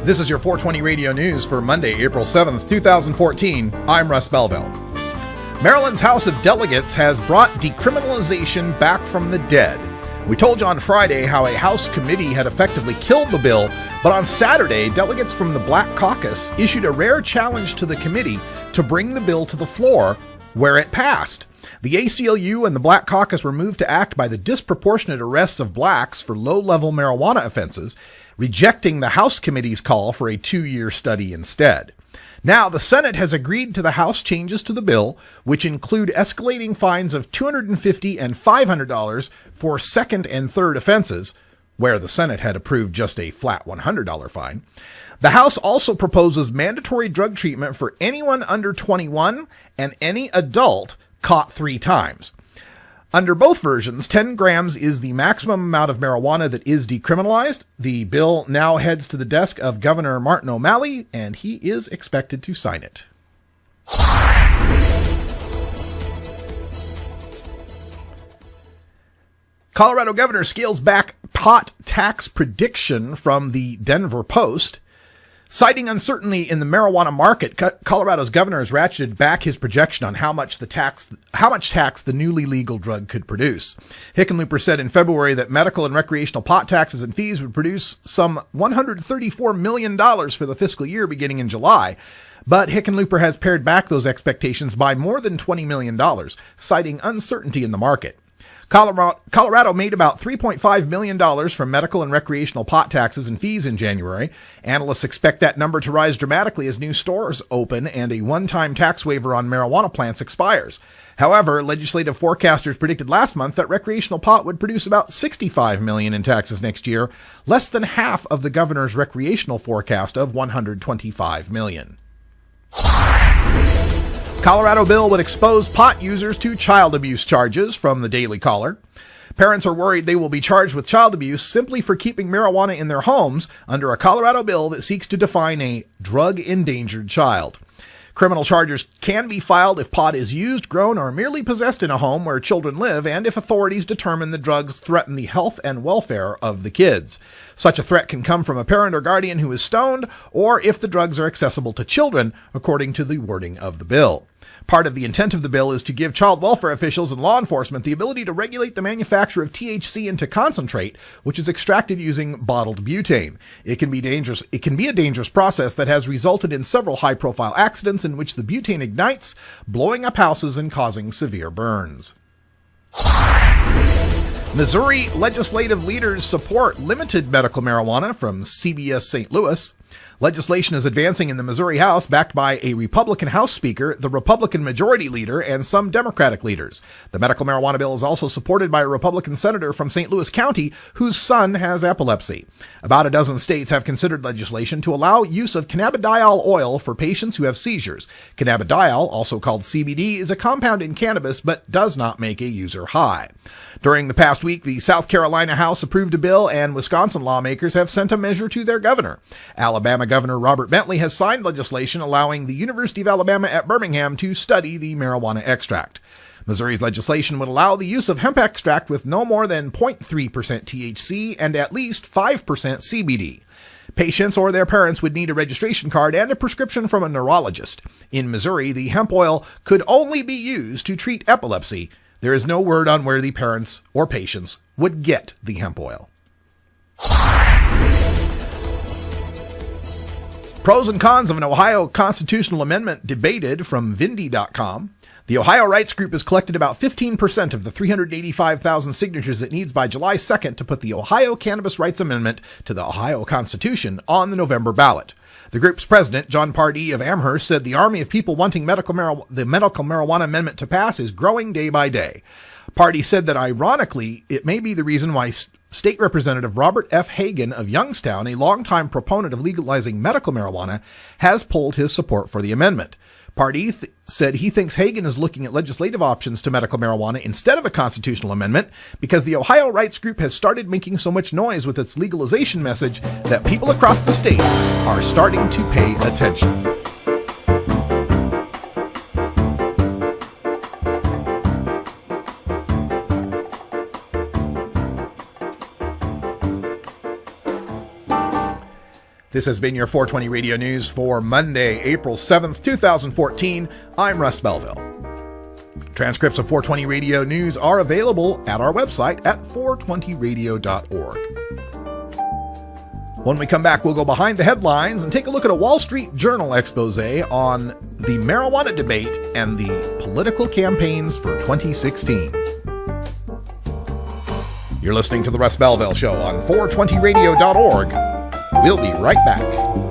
This is your 420 Radio News for Monday, April 7th, 2014. I'm Russ Belville. Maryland's House of Delegates has brought decriminalization back from the dead. We told you on Friday how a House committee had effectively killed the bill, but on Saturday, delegates from the Black Caucus issued a rare challenge to the committee to bring the bill to the floor, where it passed. The ACLU and the Black Caucus were moved to act by the disproportionate arrests of blacks for low-level marijuana offenses, rejecting the House committee's call for a 2-year study instead. Now, the Senate has agreed to the House changes to the bill, which include escalating fines of $250 and $500 for second and third offenses, where the Senate had approved just a flat $100 fine. The House also proposes mandatory drug treatment for anyone under 21 and any adult caught 3 times. Under both versions, 10 grams is the maximum amount of marijuana that is decriminalized. The bill now heads to the desk of Governor Martin O'Malley, and he is expected to sign it. Colorado governor scales back pot tax prediction from the Denver Post. Citing uncertainty in the marijuana market, Colorado's governor has ratcheted back his projection on how much tax the newly legal drug could produce. Hickenlooper said in February that medical and recreational pot taxes and fees would produce some $134 million for the fiscal year beginning in July. But Hickenlooper has pared back those expectations by more than $20 million, citing uncertainty in the market. Colorado made about $3.5 million from medical and recreational pot taxes and fees in January. Analysts expect that number to rise dramatically as new stores open and a one-time tax waiver on marijuana plants expires. However, legislative forecasters predicted last month that recreational pot would produce about $65 million in taxes next year, less than half of the governor's recreational forecast of $125 million. Colorado bill would expose pot users to child abuse charges from the Daily Caller. Parents are worried they will be charged with child abuse simply for keeping marijuana in their homes under a Colorado bill that seeks to define a drug-endangered child. Criminal charges can be filed if pot is used, grown, or merely possessed in a home where children live, and if authorities determine the drugs threaten the health and welfare of the kids. Such a threat can come from a parent or guardian who is stoned, or if the drugs are accessible to children, according to the wording of the bill. Part of the intent of the bill is to give child welfare officials and law enforcement the ability to regulate the manufacture of THC into concentrate, which is extracted using bottled butane. It can be a dangerous process that has resulted in several high-profile accidents in which the butane ignites, blowing up houses and causing severe burns. Missouri legislative leaders support limited medical marijuana from CBS St. Louis. Legislation is advancing in the Missouri House, backed by a Republican House Speaker, the Republican Majority Leader, and some Democratic leaders. The medical marijuana bill is also supported by a Republican senator from St. Louis County whose son has epilepsy. About a dozen states have considered legislation to allow use of cannabidiol oil for patients who have seizures. Cannabidiol, also called CBD, is a compound in cannabis but does not make a user high. During the past week, the South Carolina House approved a bill, and Wisconsin lawmakers have sent a measure to their governor. Alabama Governor Robert Bentley has signed legislation allowing the University of Alabama at Birmingham to study the marijuana extract. Missouri's legislation would allow the use of hemp extract with no more than 0.3% THC and at least 5% CBD. Patients or their parents would need a registration card and a prescription from a neurologist. In Missouri, the hemp oil could only be used to treat epilepsy. There is no word on where the parents or patients would get the hemp oil. Pros and cons of an Ohio constitutional amendment debated from Vindy.com. The Ohio Rights Group has collected about 15% of the 385,000 signatures it needs by July 2nd to put the Ohio Cannabis Rights Amendment to the Ohio Constitution on the November ballot. The group's president, John Pardee of Amherst, said the army of people wanting the medical marijuana amendment to pass is growing day by day. Pardee said that, ironically, it may be the reason why State Representative Robert F. Hagan of Youngstown, a longtime proponent of legalizing medical marijuana, has pulled his support for the amendment. Pardee said he thinks Hagan is looking at legislative options to medical marijuana instead of a constitutional amendment because the Ohio Rights Group has started making so much noise with its legalization message that people across the state are starting to pay attention. This has been your 420 Radio News for Monday, April 7th, 2014. I'm Russ Belville. Transcripts of 420 Radio News are available at our website at 420radio.org. When we come back, we'll go behind the headlines and take a look at a Wall Street Journal expose on the marijuana debate and the political campaigns for 2016. You're listening to The Russ Belville Show on 420radio.org. We'll be right back.